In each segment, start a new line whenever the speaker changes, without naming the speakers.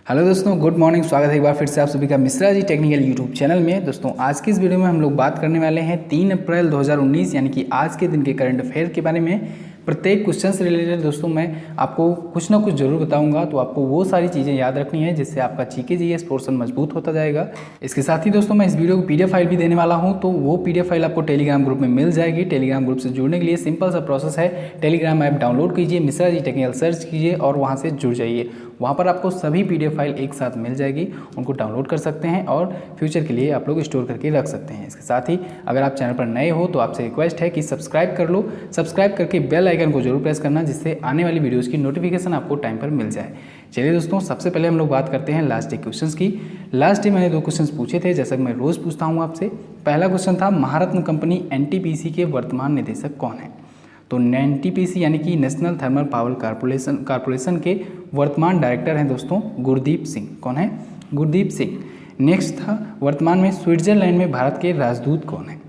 Hello दोस्तों, good morning. स्वागत है एक बार फिर से आप सभी का Mishra ji technical YouTube channel में। दोस्तों आज की इस वीडियो में हम लोग बात करने वाले हैं 3 अप्रैल 2019 यानी कि आज के दिन के करंट अफेयर के बारे में। प्रत्येक क्वेश्चन से रिलेटेड दोस्तों मैं आपको कुछ ना कुछ जरूर बताऊंगा, तो आपको वो सारी चीज़ें याद रखनी है जिससे आपका जीके जीएस पोर्शन मजबूत होता जाएगा। इसके साथ ही दोस्तों मैं इस वीडियो को पीडीएफ फाइल भी देने वाला हूं, तो वो पीडीएफ फाइल आपको टेलीग्राम ग्रुप में मिल जाएगी। टेलीग्राम ग्रुप से जुड़ने के लिए सिंपल सा प्रोसेस है, टेलीग्राम ऐप डाउनलोड कीजिए, मिश्रा जी टेक्निकल सर्च कीजिए और वहाँ से जुड़ जाइए। वहाँ पर आपको सभी पीडीएफ फाइल एक साथ मिल जाएगी, उनको डाउनलोड कर सकते हैं और फ्यूचर के लिए आप लोग स्टोर करके रख सकते हैं। इसके साथ ही अगर आप चैनल पर नए हो तो आपसे रिक्वेस्ट है कि सब्सक्राइब कर लो, सब्सक्राइब करके बेल आइकन को जरूर प्रेस करना, जिससे आने वाली वीडियोज़ की नोटिफिकेशन आपको टाइम पर मिल जाए। चलिए दोस्तों, सबसे पहले हम लोग बात करते हैं लास्ट डे क्वेश्चंस की। लास्ट डे मैंने 2 क्वेश्चंस पूछे थे, जैसा कि मैं रोज़ पूछता हूँ आपसे। पहला क्वेश्चन था महारत्न कंपनी एनटीपीसी के वर्तमान निदेशक कौन है। तो एनटीपीसी यानी कि नेशनल थर्मल पावर कारपोरेशन के वर्तमान डायरेक्टर हैं दोस्तों गुरदीप सिंह। कौन है? गुरदीप सिंह। नेक्स्ट था वर्तमान में स्विट्जरलैंड में भारत के राजदूत कौन है।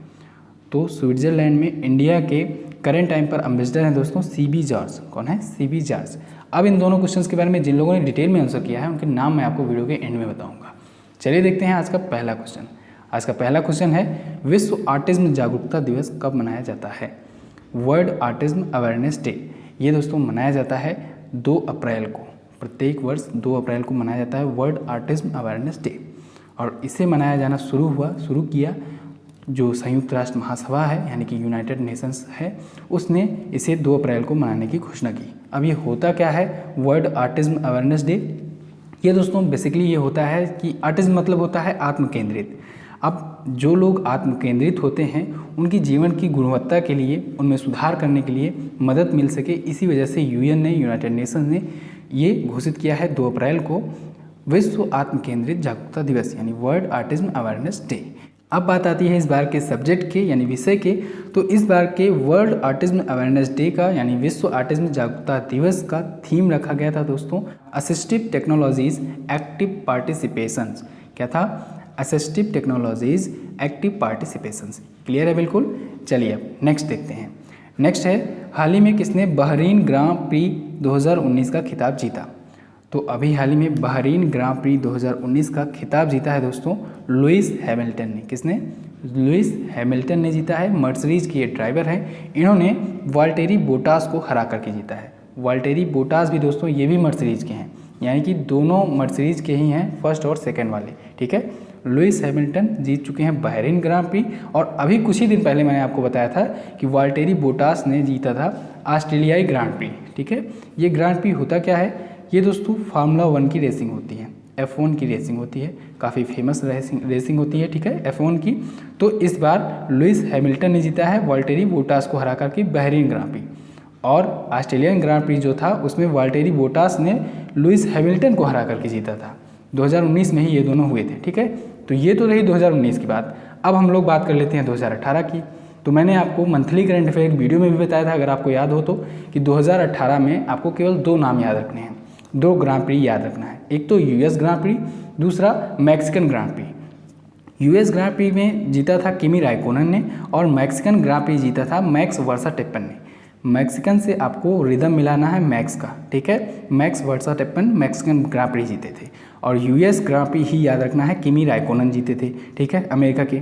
तो स्विट्जरलैंड में इंडिया के करेंट टाइम पर एम्बेसडर हैं दोस्तों सीबी जॉर्ज। कौन है? CB George. अब इन दोनों क्वेश्चंस के बारे में जिन लोगों ने डिटेल में आंसर किया है उनके नाम मैं आपको वीडियो के एंड में बताऊंगा। चलिए देखते हैं आज का पहला क्वेश्चन। आज का पहला क्वेश्चन है विश्व ऑटिज्म जागरूकता दिवस कब मनाया जाता है। वर्ल्ड ऑटिज्म अवेयरनेस डे ये दोस्तों मनाया जाता है 2 अप्रैल को। प्रत्येक वर्ष 2 अप्रैल को मनाया जाता है वर्ल्ड ऑटिज्म अवेयरनेस डे। और इसे मनाया जाना शुरू किया जो संयुक्त राष्ट्र महासभा है यानी कि यूनाइटेड नेशंस है, उसने इसे 2 अप्रैल को मनाने की घोषणा की। अब ये होता क्या है वर्ल्ड ऑटिज्म अवेयरनेस डे। ये दोस्तों बेसिकली ये होता है कि ऑटिज्म मतलब होता है आत्मकेंद्रित। अब जो लोग आत्मकेंद्रित होते हैं उनकी जीवन की गुणवत्ता के लिए, उनमें सुधार करने के लिए मदद मिल सके, इसी वजह से यूएन ने, यूनाइटेड नेशंस ने ये घोषित किया है 2 अप्रैल को विश्व आत्मकेंद्रित जागरूकता दिवस यानी वर्ल्ड ऑटिज्म अवेयरनेस डे। अब बात आती है इस बार के सब्जेक्ट के यानी विषय के। तो इस बार के वर्ल्ड ऑटिज्म अवेयरनेस डे का यानी विश्व ऑटिज्म जागरूकता दिवस का थीम रखा गया था दोस्तों असिस्टिव टेक्नोलॉजीज एक्टिव पार्टिसिपेशंस। क्या था? Assistive technologies active participations. Clear है बिल्कुल। चलिए अब नेक्स्ट देखते हैं। नेक्स्ट है हाल ही में किसने बहरीन ग्रां प्री 2019 का खिताब जीता। तो अभी हाल ही में बहरीन ग्रां प्री 2019 का खिताब जीता है दोस्तों लुइस हैमिल्टन ने। किसने? लुइस हैमिल्टन ने जीता है। मर्सिडीज के ये ड्राइवर हैं, इन्होंने वाल्टेरी बोटास को हरा करके जीता है। वाल्टेरी बोटास भी दोस्तों ये भी मर्सिडीज के हैं, यानी कि दोनों मर्सिडीज के ही हैं, फर्स्ट और सेकेंड वाले। ठीक है, लुइस हैमिल्टन जीत चुके हैं बहरीन ग्रां प्री। और अभी कुछ ही दिन पहले मैंने आपको बताया था कि वाल्टेरी बोटास ने जीता था ऑस्ट्रेलियाई ग्रां प्री। ठीक है, ये ग्रां प्री होता क्या है? ये दोस्तों फार्मूला 1 की रेसिंग होती है, F1 की रेसिंग होती है, काफ़ी फेमस रेसिंग होती है। ठीक है, F1 की। तो इस बार लुइस हैमिल्टन ने जीता है वाल्टेरी बोटास को हरा करके बहरीन ग्रां प्री। और ऑस्ट्रेलियन ग्रां प्री जो था उसमें वाल्टेरी बोटास ने लुइस हैमिल्टन को हरा करके जीता था। 2019 में ही ये दोनों हुए थे। ठीक है, तो ये तो रही 2019 की बात। अब हम लोग बात कर लेते हैं 2018 की। तो मैंने आपको मंथली करंट अफेयर वीडियो में भी बताया था, अगर आपको याद हो तो, कि 2018 में आपको केवल 2 नाम याद रखने हैं, 2 ग्रां प्री याद रखना है। एक तो यूएस ग्रां प्री, दूसरा मैक्सिकन ग्रां प्री। यूएस ग्रां प्री में जीता था किमी राइकोनन ने और मैक्सिकन ग्रां प्री जीता था मैक्स वर्स्टैपेन ने। मैक्सिकन से आपको रिदम मिलाना है मैक्स का। ठीक है, मैक्स वर्स्टैपेन मैक्सिकन ग्रां प्री जीते थे। और यूएस ग्रां प्री ही याद रखना है, किमी राइकोनन जीते थे। ठीक है, अमेरिका के।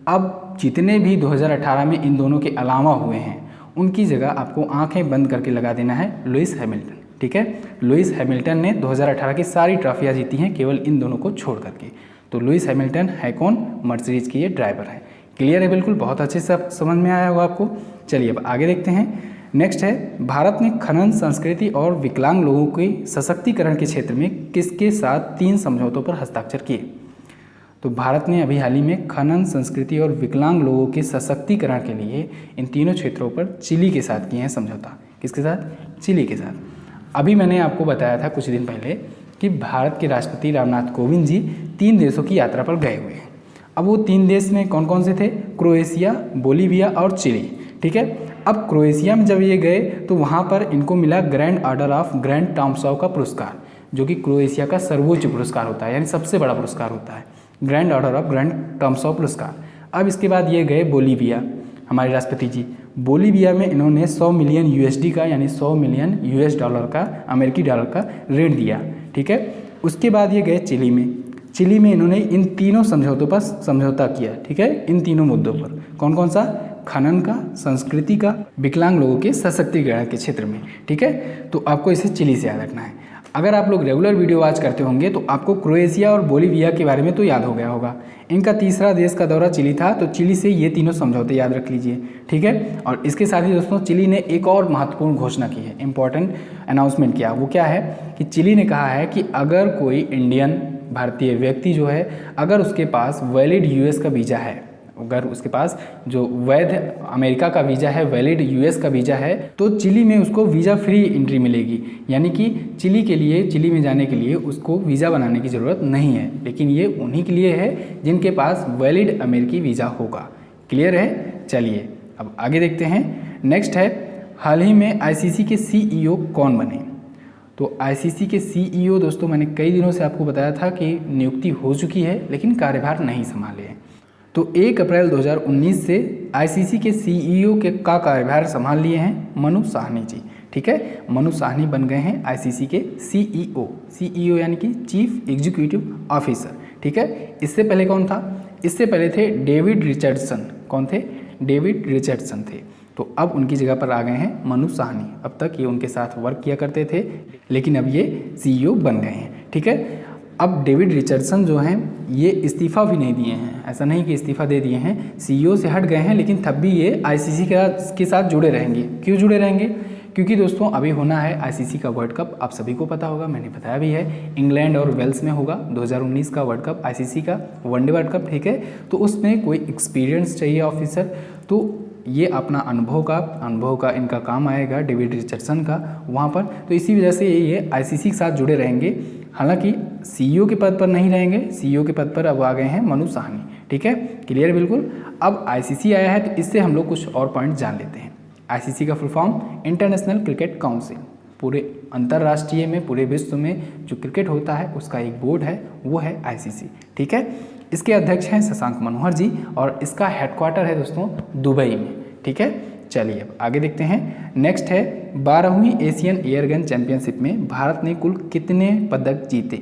अब जितने भी 2018 में इन दोनों के अलावा हुए हैं उनकी जगह आपको आंखें बंद करके लगा देना है लुइस हैमिल्टन। ठीक है, लुइस हैमिल्टन ने 2018 की सारी ट्रॉफियाँ जीती हैं केवल इन दोनों को छोड़ करके। तो लुइस हैमिल्टन है कौन? मर्सिडीज के ये ड्राइवर हैं। क्लियर है बिल्कुल, बहुत अच्छे से समझ में आया होगा आपको। चलिए अब आगे देखते हैं। नेक्स्ट है भारत ने खनन, संस्कृति और विकलांग लोगों के सशक्तिकरण के क्षेत्र में किसके साथ 3 समझौतों पर हस्ताक्षर किए। तो भारत ने अभी हाल ही में खनन, संस्कृति और विकलांग लोगों के सशक्तिकरण के लिए इन तीनों क्षेत्रों पर चिली के साथ किए हैं समझौता। किसके साथ? चिली के साथ। अभी मैंने आपको बताया था कुछ दिन पहले कि भारत के राष्ट्रपति रामनाथ कोविंद जी 3 देशों की यात्रा पर गए हुए हैं। अब वो 3 देश में कौन कौन से थे? क्रोएशिया, बोलीविया और चिली। ठीक है, अब क्रोएशिया में जब ये गए तो वहाँ पर इनको मिला ग्रैंड ऑर्डर ऑफ ग्रैंड टॉम्साव का पुरस्कार, जो कि क्रोएशिया का सर्वोच्च पुरस्कार होता है, यानी सबसे बड़ा पुरस्कार होता है, ग्रैंड ऑर्डर ऑफ ग्रैंड टॉम्साव पुरस्कार। अब इसके बाद ये गए बोलीविया, हमारे राष्ट्रपति जी। बोलीविया में इन्होंने 100 मिलियन यूएसडी का यानी 100 मिलियन यूएस डॉलर का, अमेरिकी डॉलर का ऋण दिया। ठीक है, उसके बाद ये गए चिली में। चिली में इन्होंने इन तीनों समझौतों पर समझौता किया, ठीक है, इन तीनों मुद्दों पर। कौन कौन सा? खनन का, संस्कृति का, विकलांग लोगों के सशक्तिकरण के क्षेत्र में, ठीक है। तो आपको इसे चिली से याद रखना है। अगर आप लोग रेगुलर वीडियो वॉच करते होंगे तो आपको क्रोएशिया और बोलीविया के बारे में तो याद हो गया होगा। इनका तीसरा देश का दौरा चिली था, तो चिली से ये तीनों समझौते याद रख लीजिए, ठीक है। और इसके साथ ही दोस्तों चिली ने एक और महत्वपूर्ण घोषणा की है, इंपॉर्टेंट अनाउंसमेंट किया। वो क्या है कि चिली ने कहा है कि अगर कोई इंडियन, भारतीय व्यक्ति जो है, अगर उसके पास वैलिड यूएस का वीज़ा है, अगर उसके पास जो वैध अमेरिका का वीज़ा है, वैलिड यूएस का वीज़ा है, तो चिली में उसको वीज़ा फ्री एंट्री मिलेगी। यानी कि चिली में जाने के लिए उसको वीज़ा बनाने की ज़रूरत नहीं है, लेकिन ये उन्हीं के लिए है जिनके पास वैलिड अमेरिकी वीज़ा होगा। क्लियर है? चलिए अब आगे देखते हैं। नेक्स्ट है, हाल ही में आईसीसी के सीईओ कौन बने? तो आईसीसी के सीईओ दोस्तों मैंने कई दिनों से आपको बताया था कि नियुक्ति हो चुकी है, लेकिन कार्यभार नहीं संभाले हैं। तो 1 अप्रैल 2019 से आईसीसी के सीईओ का कार्यभार संभाल लिए हैं मनु साहनी जी, ठीक है। मनु साहनी बन गए हैं आईसीसी के सीईओ यानी कि चीफ एग्जीक्यूटिव ऑफिसर, ठीक है। इससे पहले कौन था? इससे पहले थे डेविड रिचर्डसन। कौन थे? डेविड रिचर्डसन थे। तो अब उनकी जगह पर आ गए हैं मनु साहनी। अब तक ये उनके साथ वर्क किया करते थे, लेकिन अब ये सीईओ बन गए हैं, ठीक है। अब डेविड रिचर्डसन जो हैं ये इस्तीफ़ा भी नहीं दिए हैं, ऐसा नहीं कि इस्तीफ़ा दे दिए हैं, सीईओ से हट गए हैं, लेकिन तब भी ये आईसीसी के साथ जुड़े रहेंगे। क्यों जुड़े रहेंगे? क्योंकि दोस्तों अभी होना है आईसीसी का वर्ल्ड कप, आप सभी को पता होगा, मैंने बताया भी है, इंग्लैंड और वेल्स में होगा 2019 का वर्ल्ड कप, आईसीसी का वनडे वर्ल्ड कप, ठीक है। तो उसमें कोई एक्सपीरियंस चाहिए ऑफिसर, तो ये अपना अनुभव का इनका काम आएगा डेविड रिचर्डसन का वहाँ पर। तो इसी वजह से ये आईसीसी के साथ जुड़े रहेंगे। हालांकि सीईओ के पद पर नहीं रहेंगे, सीईओ के पद पर अब आ गए हैं मनु साहनी, ठीक है। क्लियर बिल्कुल। अब आईसीसी आया है तो इससे हम लोग कुछ और पॉइंट जान लेते हैं। आईसीसी का full form international cricket council. पूरे अंतर्राष्ट्रीय में, पूरे विश्व में जो क्रिकेट होता है उसका एक बोर्ड है, वो है आईसीसी, ठीक है। इसके अध्यक्ष हैं शशांक मनोहर जी और इसका हेडक्वार्टर है दोस्तों दुबई में, ठीक है। चलिए अब आगे देखते हैं। नेक्स्ट है 12वीं एशियन एयरगन चैंपियनशिप में भारत ने कुल कितने पदक जीते?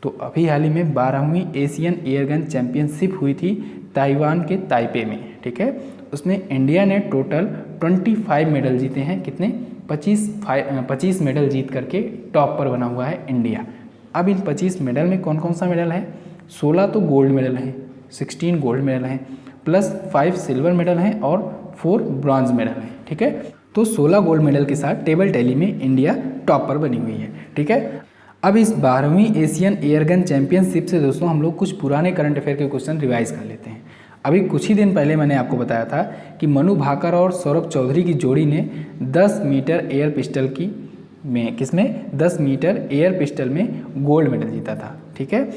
तो अभी हाल ही में 12वीं एशियन एयरगन चैंपियनशिप हुई थी ताइवान के ताइपे में, ठीक है। उसमें इंडिया ने टोटल 25 मेडल जीते हैं। कितने? 25 मेडल जीत करके टॉप पर बना हुआ है इंडिया। अब इन 25 मेडल में कौन कौन सा मेडल है? 16 तो गोल्ड मेडल हैं, 16 गोल्ड मेडल हैं, प्लस 5 सिल्वर मेडल हैं और 4 ब्रॉन्ज मेडल हैं, ठीक है। तो 16 गोल्ड मेडल के साथ टेबल टैली में इंडिया टॉप पर बनी हुई है, ठीक है। अब इस 12वीं एशियन एयरगन चैंपियनशिप से दोस्तों हम लोग कुछ पुराने करंट अफेयर के क्वेश्चन रिवाइज कर लेते हैं। अभी कुछ ही दिन पहले मैंने आपको बताया था कि मनु भाकर और सौरभ चौधरी की जोड़ी ने 10 मीटर एयर पिस्टल में 10 मीटर एयर पिस्टल में गोल्ड मेडल जीता था, ठीक है,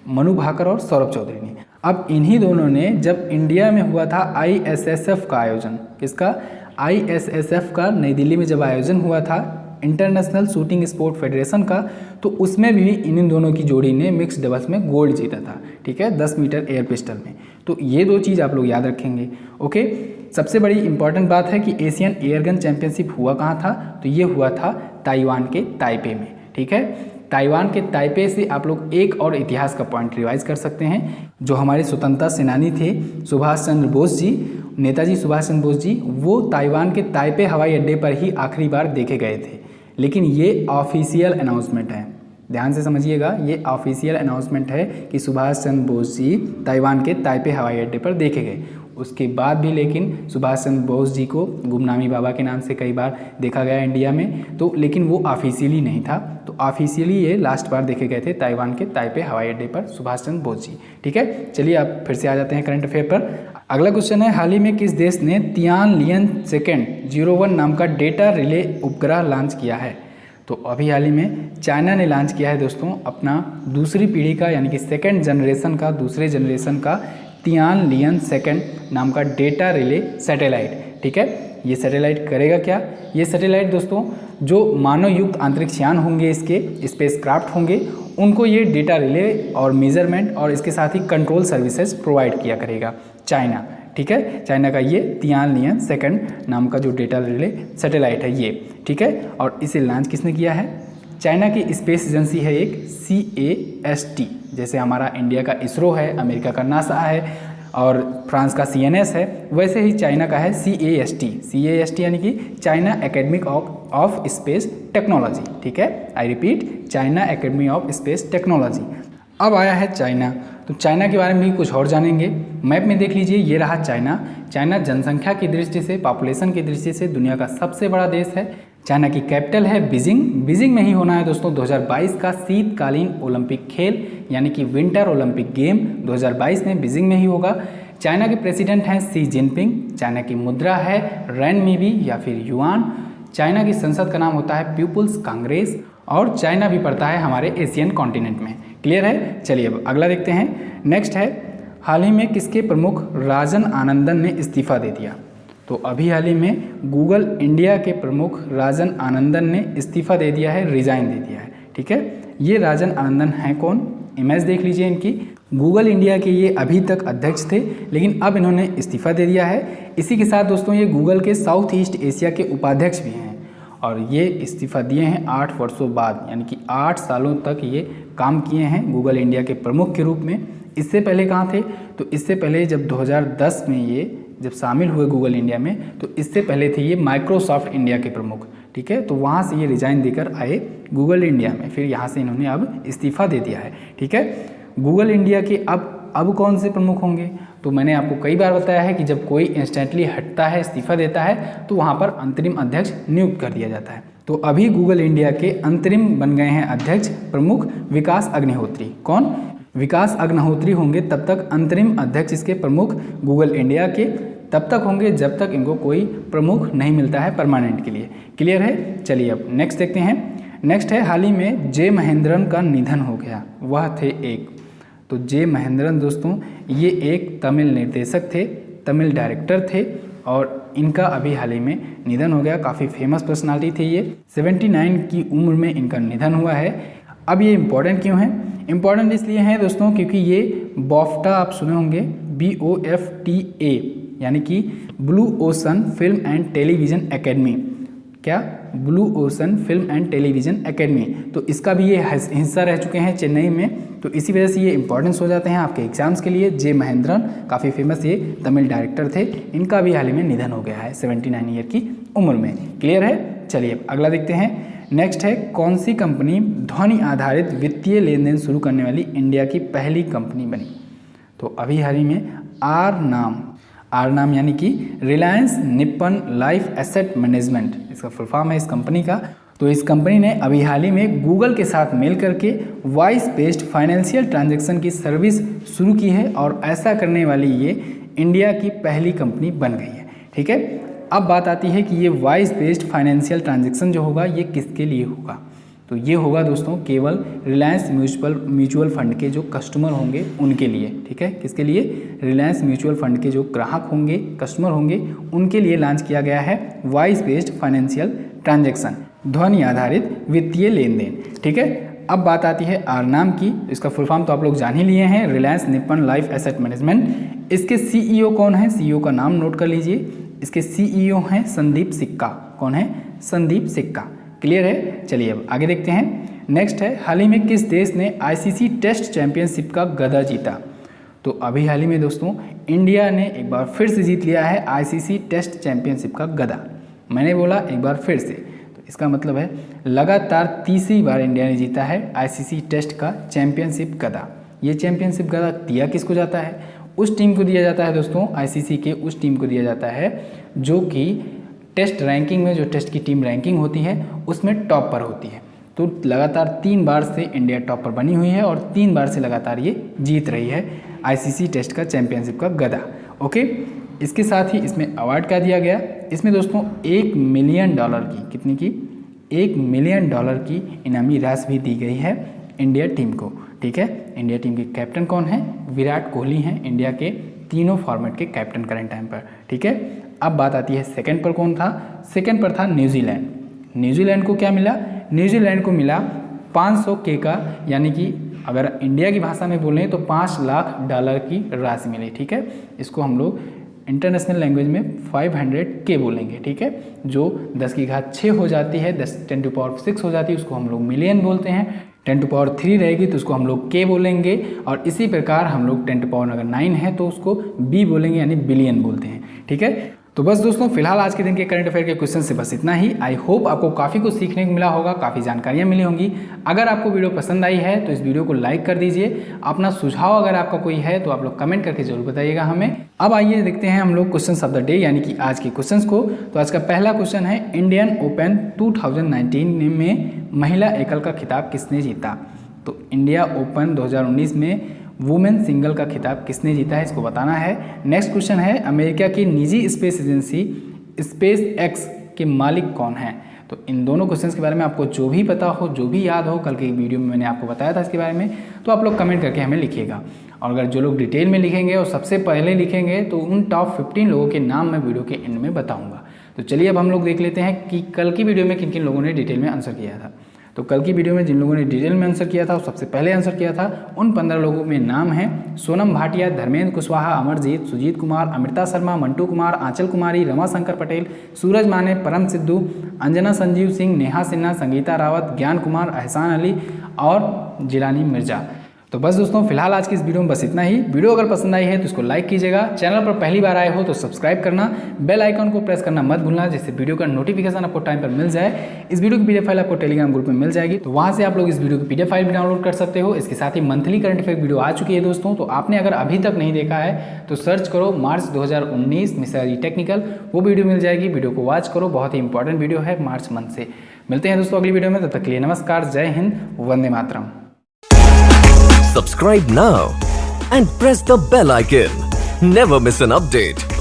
मनु भाकर और सौरभ चौधरी ने। अब इन्हीं दोनों ने जब इंडिया में हुआ था आईएसएसएफ का आयोजन, किसका? आईएसएसएफ का नई दिल्ली में जब आयोजन हुआ था इंटरनेशनल शूटिंग स्पोर्ट फेडरेशन का, तो उसमें भी इन दोनों की जोड़ी ने मिक्स डबल्स में गोल्ड जीता था, ठीक है, 10 मीटर एयर पिस्टल में। तो ये दो चीज़ आप लोग याद रखेंगे, ओके। सबसे बड़ी इंपॉर्टेंट बात है कि एशियन एयरगन चैंपियनशिप हुआ कहाँ था? तो ये हुआ था ताइवान के ताइपे में, ठीक है। ताइवान के ताइपे से आप लोग एक और इतिहास का पॉइंट रिवाइज कर सकते हैं। जो हमारे स्वतंत्रता सेनानी थे सुभाष चंद्र बोस जी, नेताजी सुभाष चंद्र बोस जी, वो ताइवान के ताइपे हवाई अड्डे पर ही आखिरी बार देखे गए थे। लेकिन ये ऑफिशियल अनाउंसमेंट है, ध्यान से समझिएगा, ये ऑफिशियल अनाउंसमेंट है कि सुभाष चंद्र बोस जी ताइवान के ताइपे हवाई अड्डे पर देखे गए। उसके बाद भी लेकिन सुभाष चंद्र बोस जी को गुमनामी बाबा के नाम से कई बार देखा गया इंडिया में, तो लेकिन वो ऑफिशियली नहीं था। तो ऑफिशियली ये लास्ट बार देखे गए थे ताइवान के ताइपे हवाई अड्डे पर सुभाष चंद्र बोस जी, ठीक है। चलिए आप फिर से आ जाते हैं करंट अफेयर पर। अगला क्वेश्चन है, हाल ही में किस देश ने तियानलियन सेकेंड 01 नाम का डेटा रिले उपग्रह लॉन्च किया है? तो अभी हाल ही में चाइना ने लॉन्च किया है दोस्तों अपना दूसरी पीढ़ी का, यानी कि दूसरे जनरेशन का तियानलियन सेकेंड नाम का डेटा रिले सैटेलाइट, ठीक है। ये सैटेलाइट करेगा क्या? ये सैटेलाइट दोस्तों जो मानव युक्त अंतरिक्ष यान होंगे, इसके स्पेसक्राफ्ट होंगे, उनको ये डेटा रिले और मेजरमेंट और इसके साथ ही कंट्रोल सर्विसेज प्रोवाइड किया करेगा चाइना, ठीक है। चाइना का ये तियानलियन सेकेंड नाम का जो डेटा रिले सैटेलाइट है ये, ठीक है। और इसे लॉन्च किसने किया है? चाइना की स्पेस एजेंसी है एक CAST, जैसे हमारा इंडिया का इसरो है, अमेरिका का नासा है और फ्रांस का CNS है, वैसे ही चाइना का है CAST यानी कि China academic of space technology. ठीक है, I repeat, China academy of space technology. अब आया है चाइना, तो चाइना के बारे में भी कुछ और जानेंगे। मैप में देख लीजिए, ये रहा चाइना। चाइना जनसंख्या की दृष्टि से, पॉपुलेशन की दृष्टि से दुनिया का सबसे बड़ा देश है। चाइना की कैपिटल है बीजिंग। बीजिंग में ही होना है दोस्तों 2022 का शीतकालीन ओलंपिक खेल यानी कि विंटर ओलंपिक गेम 2022 में बीजिंग में ही होगा। चाइना के प्रेसिडेंट हैं शी जिनपिंग। चाइना की मुद्रा है रेनमीबी या फिर युआन। चाइना की संसद का नाम होता है पीपुल्स कांग्रेस और चाइना भी पड़ता है हमारे एशियन कॉन्टिनेंट में। क्लियर है? चलिए अब अगला देखते हैं। नेक्स्ट है, हाल ही में किसके प्रमुख राजन आनंदन ने इस्तीफा दे दिया? तो अभी हाल ही में गूगल इंडिया के प्रमुख राजन आनंदन ने इस्तीफा दे दिया है, रिजाइन दे दिया है। ठीक है, ये राजन आनंदन हैं कौन? इमेज देख लीजिए इनकी। गूगल इंडिया के ये अभी तक अध्यक्ष थे, लेकिन अब इन्होंने इस्तीफा दे दिया है। इसी के साथ दोस्तों ये गूगल के साउथ ईस्ट एशिया के उपाध्यक्ष भी हैं और ये इस्तीफा दिए हैं 8 वर्षों बाद, यानी कि 8 सालों तक ये काम किए हैं गूगल इंडिया के प्रमुख के रूप में। इससे पहले कहाँ थे? तो इससे पहले जब 2010 में ये जब शामिल हुए गूगल इंडिया में, तो इससे पहले थे ये माइक्रोसॉफ्ट इंडिया के प्रमुख। ठीक है, तो वहाँ से ये रिजाइन देकर आए गूगल इंडिया में, फिर यहाँ से इन्होंने अब इस्तीफा दे दिया है। ठीक है, गूगल इंडिया के अब कौन से प्रमुख होंगे? तो मैंने आपको कई बार बताया है कि जब कोई इंस्टेंटली हटता है, इस्तीफा देता है, तो वहाँ पर अंतरिम अध्यक्ष नियुक्त कर दिया जाता है। तो अभी गूगल इंडिया के अंतरिम बन गए हैं अध्यक्ष प्रमुख विकास अग्निहोत्री। कौन? विकास अग्निहोत्री होंगे तब तक अंतरिम अध्यक्ष इसके प्रमुख गूगल इंडिया के, तब तक होंगे जब तक इनको कोई प्रमुख नहीं मिलता है परमानेंट के लिए। क्लियर है? चलिए अब नेक्स्ट देखते हैं। नेक्स्ट है, हाल ही में जे महेंद्रन का निधन हो गया। वह थे एक, तो जे महेंद्रन दोस्तों ये एक तमिल निर्देशक थे, तमिल डायरेक्टर थे और इनका अभी हाल ही में निधन हो गया। काफ़ी फेमस पर्सनालिटी थे ये। 79 की उम्र में इनका निधन हुआ है। अब ये इम्पॉर्टेंट क्यों है? इम्पॉर्टेंट इसलिए हैं दोस्तों क्योंकि ये BOFTA आप सुने होंगे, BOFTA यानी कि blue ocean film and television academy. क्या? Blue ocean film and television academy. तो इसका भी ये हिस्सा रह चुके हैं चेन्नई में, तो इसी वजह से ये इंपॉर्टेंस हो जाते हैं आपके एग्जाम्स के लिए। जे महेंद्रन काफ़ी फेमस ये तमिल डायरेक्टर थे, इनका भी हाल ही में निधन हो गया है 79 ईयर की उम्र में। क्लियर है? चलिए अगला देखते हैं। नेक्स्ट है, कौन सी कंपनी ध्वनि आधारित वित्तीय लेन देन शुरू करने वाली इंडिया की पहली कंपनी बनी? तो अभी हाल ही में आर नाम यानी कि Reliance Nippon life asset management, इसका फुल फॉर्म है इस कंपनी का। तो इस कंपनी ने अभी हाल ही में गूगल के साथ मिल करके वॉइस बेस्ड फाइनेंशियल ट्रांजैक्शन की सर्विस शुरू की है और ऐसा करने वाली ये इंडिया की पहली कंपनी बन गई है। ठीक है, अब बात आती है कि ये वॉइस बेस्ड फाइनेंशियल ट्रांजैक्शन जो होगा ये किसके लिए होगा? तो ये होगा दोस्तों केवल रिलायंस म्यूचुअल फंड के जो कस्टमर होंगे उनके लिए। ठीक है, किसके लिए? रिलायंस म्यूचुअल फंड के जो ग्राहक होंगे, कस्टमर होंगे, उनके लिए लॉन्च किया गया है वॉइस बेस्ड फाइनेंशियल ट्रांजैक्शन, ध्वनि आधारित वित्तीय लेन देन। ठीक है, अब बात आती है आर नाम की। इसका फुल फॉर्म तो आप लोग जान ही लिए हैं, Reliance Nippon life asset management. इसके CEO कौन है? CEO का नाम नोट कर लीजिए। इसके CEO हैं संदीप सिक्का। कौन है? संदीप सिक्का। क्लियर है? चलिए अब आगे देखते हैं। नेक्स्ट है, हाल ही में किस देश ने ICC टेस्ट चैंपियनशिप का गदा जीता? तो अभी हाल ही में दोस्तों इंडिया ने एक बार फिर से जीत लिया है ICC टेस्ट चैंपियनशिप का गदा। मैंने बोला एक बार फिर से, तो इसका मतलब है लगातार तीसरी बार इंडिया ने जीता है ICC टेस्ट का चैंपियनशिप गदा। ये चैंपियनशिप गदा दिया किसको जाता है? उस टीम को दिया जाता है दोस्तों, ICC के उस टीम को दिया जाता है जो कि टेस्ट रैंकिंग में, जो टेस्ट की टीम रैंकिंग होती है उसमें टॉप पर होती है। तो लगातार 3 बार से इंडिया टॉप पर बनी हुई है और 3 बार से लगातार ये जीत रही है ICC टेस्ट का चैंपियनशिप का गदा। ओके, इसके साथ ही इसमें अवार्ड क्या दिया गया? इसमें दोस्तों $1 मिलियन की, कितनी की? $1 मिलियन की इनामी राशि भी दी गई है इंडिया टीम को। ठीक है, इंडिया टीम के कैप्टन कौन है? विराट कोहली हैं, इंडिया के तीनों फॉर्मेट के कैप्टन करंट टाइम पर। ठीक है, अब बात आती है सेकंड पर कौन था? सेकंड पर था न्यूजीलैंड। न्यूजीलैंड को क्या मिला? न्यूजीलैंड को मिला $500K का, यानी कि अगर इंडिया की भाषा में बोलें तो $5 लाख की राशि मिली। ठीक है, इसको हम लोग इंटरनेशनल लैंग्वेज में 500K बोलेंगे, ठीक है। जो 10 की घात 6 हो जाती है, 10⁻6 हो जाती है, उसको हम लोग मिलियन बोलते हैं। 10⁻3 रहेगी तो उसको हम लोग K बोलेंगे, और इसी प्रकार हम लोग 10⁻9 है तो उसको B बोलेंगे, यानी बिलियन बोलते हैं, ठीक है। तो बस दोस्तों, फिलहाल आज के दिन के करंट अफेयर के क्वेश्चन से बस इतना ही। आई होप आपको काफ़ी कुछ सीखने को मिला होगा, काफ़ी जानकारियाँ मिली होंगी। अगर आपको वीडियो पसंद आई है तो इस वीडियो को लाइक कर दीजिए। अपना सुझाव अगर आपका कोई है तो आप लोग कमेंट करके जरूर बताइएगा हमें। अब आइए देखते हैं हम लोग क्वेश्चन ऑफ द डे, यानी कि आज के क्वेश्चन को। तो आज का पहला क्वेश्चन है, इंडियन ओपन 2019 में महिला एकल का खिताब किसने जीता? तो इंडिया ओपन 2019 में वुमेन सिंगल का खिताब किसने जीता है, इसको बताना है। नेक्स्ट क्वेश्चन है, अमेरिका की निजी स्पेस एजेंसी स्पेस एक्स के मालिक कौन है? तो इन दोनों क्वेश्चंस के बारे में आपको जो भी पता हो, जो भी याद हो, कल के वीडियो में मैंने आपको बताया था इसके बारे में, तो आप लोग कमेंट करके हमें लिखिएगा। और अगर जो लोग डिटेल में लिखेंगे और सबसे पहले लिखेंगे तो उन टॉप 15 लोगों के नाम मैं वीडियो के एंड में बताऊँगा। तो चलिए अब हम लोग देख लेते हैं कि कल की वीडियो में किन किन लोगों ने डिटेल में आंसर किया था। तो कल की वीडियो में जिन लोगों ने डिटेल में आंसर किया था, सबसे पहले आंसर किया था, उन 15 लोगों में नाम हैं सोनम भाटिया, धर्मेंद्र कुशवाहा, अमरजीत, सुजीत कुमार, अमृता शर्मा, मंटू कुमार, आंचल कुमारी, रमाशंकर पटेल, सूरज माने, परम सिद्धू, अंजना संजीव सिंह, नेहा सिन्हा, संगीता रावत, ज्ञान कुमार, एहसान अली और जिलानी मिर्जा। तो बस दोस्तों, फिलहाल आज की इस वीडियो में बस इतना ही। वीडियो अगर पसंद आई है तो इसको लाइक कीजिएगा। चैनल पर पहली बार आए हो तो सब्सक्राइब करना, बेल आइकन को प्रेस करना मत भूलना, जिससे वीडियो का नोटिफिकेशन आपको टाइम पर मिल जाए। इस वीडियो की पीडीएफ फाइल आपको टेलीग्राम ग्रुप में मिल जाएगी, तो वहाँ से आप लोग इस वीडियो की पीडीएफ फाइल भी डाउनलोड कर सकते हो। इसके साथ ही मंथली करंट अफेयर वीडियो आ चुकी है दोस्तों, तो आपने अगर अभी तक नहीं देखा है तो सर्च करो मार्च 2019 मिश्रा जी टेक्निकल, वो वीडियो मिल जाएगी। वीडियो को वॉच करो, बहुत ही इंपॉर्टेंट वीडियो है मार्च मंथ से। मिलते हैं दोस्तों अगली वीडियो में, तब तक के लिए नमस्कार, जय Hind, Vande Mataram.
Subscribe now and press the bell icon. Never miss an update.